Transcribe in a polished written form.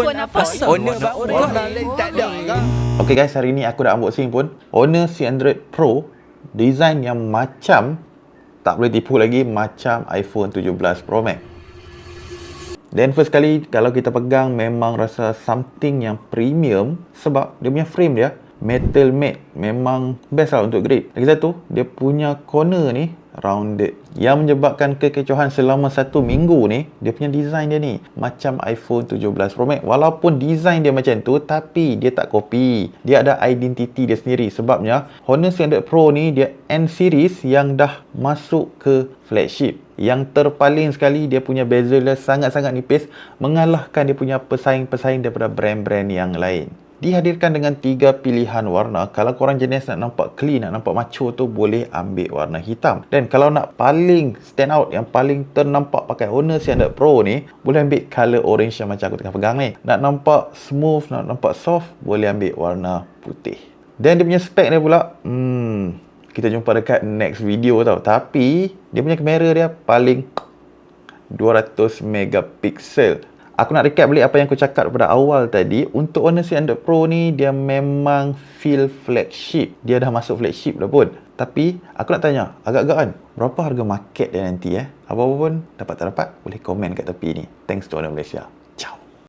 Phone apa? Honor bang, orang lain tak ada kan? Okay guys, hari ni aku dah unboxing pun Honor C100 Pro. Design yang macam, tak boleh tipu lagi, macam iPhone 17 Pro Max. Dan first kali kalau kita pegang memang rasa something yang premium. Sebab dia punya frame dia metal matte, memang best lah untuk grip. Lagi satu, dia punya corner ni rounded. Yang menyebabkan kekecohan selama 1 minggu ni, dia punya design dia ni macam iPhone 17 Pro Max. Walaupun design dia macam tu, tapi dia tak copy. Dia ada identiti dia sendiri. Sebabnya Honor C100 Pro ni dia N series yang dah masuk ke flagship. Yang terpaling sekali, dia punya bezel dia sangat-sangat nipis, mengalahkan dia punya pesaing-pesaing daripada brand-brand yang lain. Dihadirkan dengan 3 pilihan warna. Kalau korang jenis nak nampak clean, nak nampak macho tu, boleh ambil warna hitam. Dan kalau nak paling stand out, yang paling ternampak pakai Honor C100 Pro ni, boleh ambil color orange yang macam aku tengah pegang ni. Nak nampak smooth, nak nampak soft, boleh ambil warna putih. Dan dia punya spek dia pula, kita jumpa dekat next video tau. Tapi dia punya kamera dia paling 200 megapiksel. Aku nak recap balik apa yang aku cakap pada awal tadi. Untuk Honor C100 Pro ni, dia memang feel flagship. Dia dah masuk flagship dah pun. Tapi aku nak tanya, agak-agak kan, berapa harga market dia nanti Apa-apa pun, dapat tak dapat, boleh komen kat tepi ni. Thanks to Honor Malaysia.